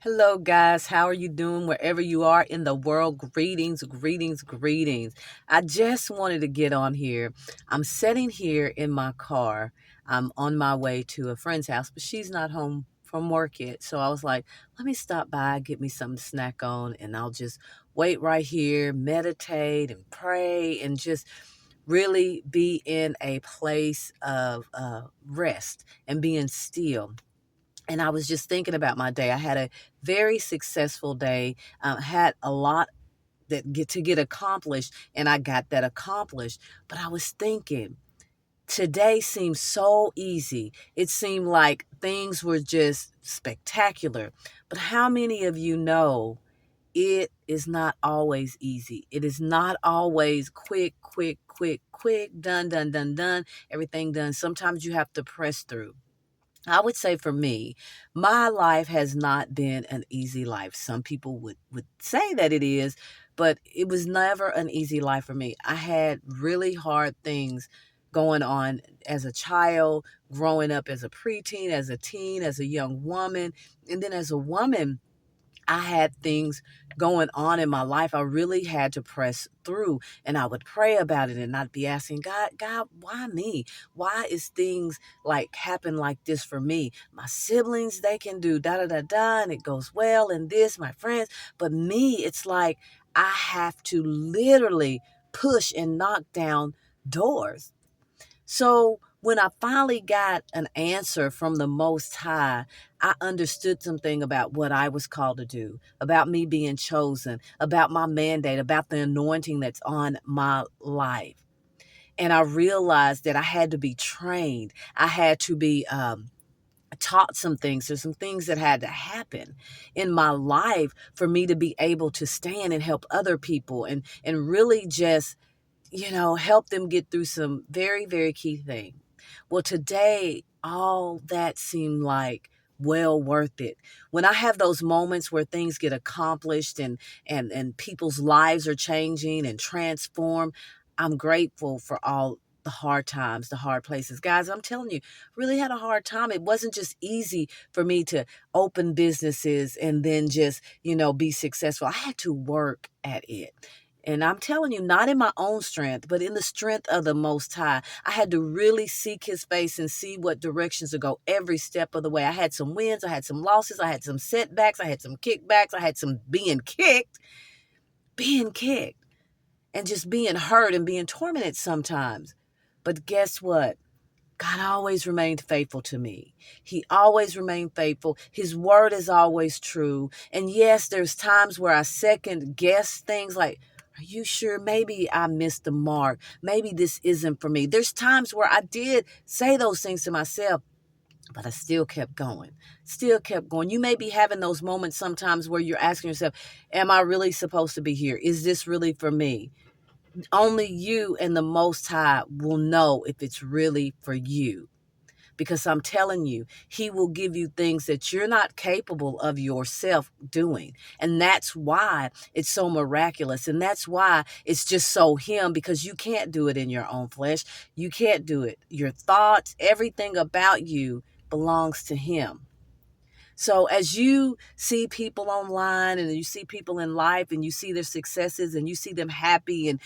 Hello, guys. How are you doing wherever you are in the world? Greetings, greetings, greetings. I just wanted to get on here. I'm sitting here in my car. I'm on my way to a friend's house, but she's not home from work yet. So I was like, let me stop by, get me something to snack on, and I'll just wait right here, meditate and pray, and just really be in a place of rest and being still. And I was just thinking about my day. I had a very successful day. Had a lot that get accomplished, and I got that accomplished. But I was thinking, today seemed so easy. It seemed like things were just spectacular. But how many of you know it is not always easy? It is not always quick, quick, quick, quick, done, done, done, done, everything done. Sometimes you have to press through. I would say for me, my life has not been an easy life. Some people would say that it is, but it was never an easy life for me. I had really hard things going on as a child, growing up as a preteen, as a teen, as a young woman, and then as a woman. I had things going on in my life. I really had to press through, and I would pray about it, and I'd be asking God, why me? Why is things like happen like this for me? My siblings, they can do da da da da and it goes well, and this, my friends, but me, it's like I have to literally push and knock down doors. So when I finally got an answer from the Most High, I understood something about what I was called to do, about me being chosen, about my mandate, about the anointing that's on my life. And I realized that I had to be trained. I had to be taught some things. There's some things that had to happen in my life for me to be able to stand and help other people and really just help them get through some very, very key things. Well, today, all that seemed like well worth it. When I have those moments where things get accomplished and people's lives are changing and transformed, I'm grateful for all the hard times, the hard places. Guys, I'm telling you, really had a hard time. It wasn't just easy for me to open businesses and then just, be successful. I had to work at it. And I'm telling you, not in my own strength, but in the strength of the Most High. I had to really seek His face and see what directions to go every step of the way. I had some wins, I had some losses, I had some setbacks, I had some kickbacks, I had some being kicked, and just being hurt and being tormented sometimes. But guess what? God always remained faithful to me. He always remained faithful. His word is always true. And yes, there's times where I second guess things like, are you sure? Maybe I missed the mark. Maybe this isn't for me. There's times where I did say those things to myself, but I still kept going. Still kept going. You may be having those moments sometimes where you're asking yourself, am I really supposed to be here? Is this really for me? Only you and the Most High will know if it's really for you. Because I'm telling you, He will give you things that you're not capable of yourself doing. And that's why it's so miraculous. And that's why it's just so Him, because you can't do it in your own flesh. You can't do it. Your thoughts, everything about you belongs to Him. So as you see people online and you see people in life and you see their successes and you see them happy and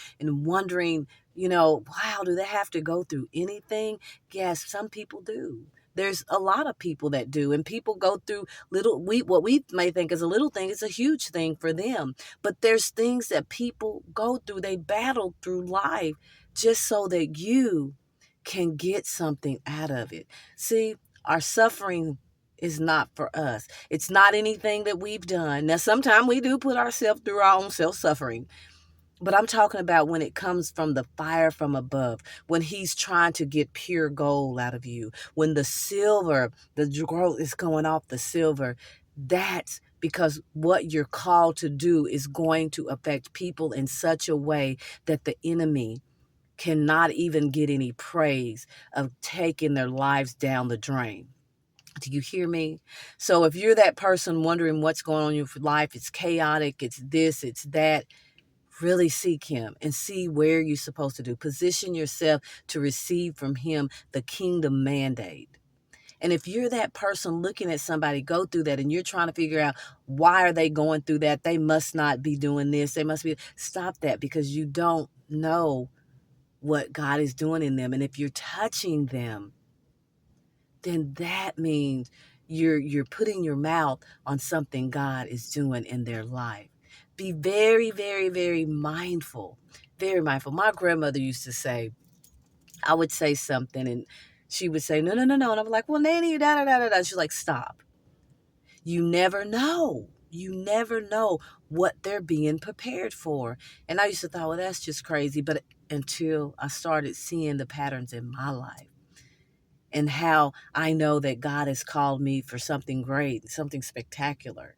wondering, wow, do they have to go through anything? Yes, some people do. There's a lot of people that do, and people go through what we may think is a little thing, it's a huge thing for them. But there's things that people go through, they battle through life just so that you can get something out of it. See, our suffering is not for us. It's not anything that we've done. Now, sometimes we do put ourselves through our own self-suffering, but I'm talking about when it comes from the fire from above, when He's trying to get pure gold out of you, when the growth is going off the silver. That's because what you're called to do is going to affect people in such a way that the enemy cannot even get any praise of taking their lives down the drain. Do you hear me? So if you're that person wondering what's going on in your life, it's chaotic, it's this, it's that, really seek Him and see where you're supposed to do. Position yourself to receive from Him the kingdom mandate. And if you're that person looking at somebody go through that and you're trying to figure out why are they going through that, they must not be doing this, they must be, stop that, because you don't know what God is doing in them. And if you're touching them, then that means you're putting your mouth on something God is doing in their life. Be very, very, very mindful. Very mindful. My grandmother used to say, I would say something and she would say, no, no, no, no. And I'm like, well, Nanny, da, da, da, da, da. She's like, stop. You never know. You never know what they're being prepared for. And I used to thought, well, that's just crazy. But until I started seeing the patterns in my life and how I know that God has called me for something great, something spectacular.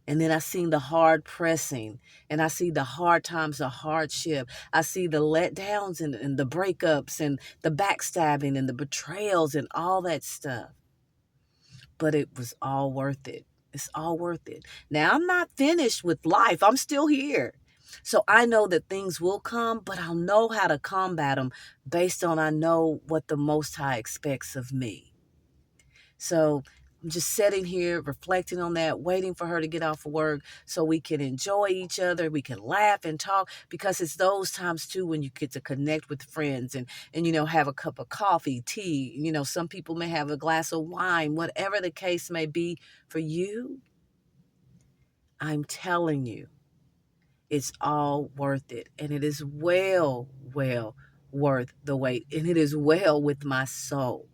And then I seen the hard pressing and I see the hard times, the hardship. I see the letdowns and the breakups and the backstabbing and the betrayals and all that stuff. But it was all worth it. It's all worth it. Now, I'm not finished with life. I'm still here. So I know that things will come, but I'll know how to combat them based on I know what the Most High expects of me. So I'm just sitting here reflecting on that, waiting for her to get off of work so we can enjoy each other. We can laugh and talk, because it's those times too when you get to connect with friends and have a cup of coffee, tea. Some people may have a glass of wine, whatever the case may be for you. I'm telling you, it's all worth it. And it is well, well worth the wait. And it is well with my soul.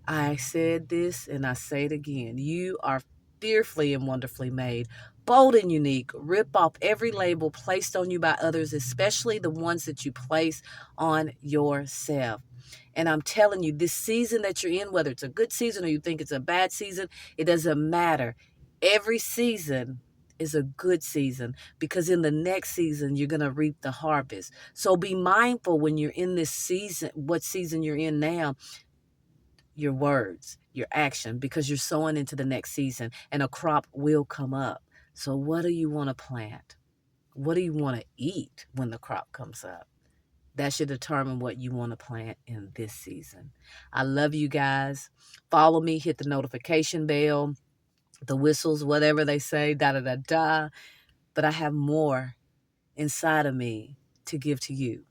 I said this and I say it again. You are fearfully and wonderfully made, bold and unique. Rip off every label placed on you by others, especially the ones that you place on yourself. And I'm telling you, this season that you're in, whether it's a good season or you think it's a bad season, it doesn't matter. Every season is a good season, because in the next season, you're going to reap the harvest. So be mindful when you're in this season, what season you're in now, your words, your action, because you're sowing into the next season and a crop will come up. So what do you want to plant? What do you want to eat when the crop comes up? That should determine what you want to plant in this season. I love you guys. Follow me, hit the notification bell, the whistles, whatever they say, da da da da. But I have more inside of me to give to you.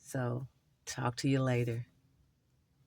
So talk to you later.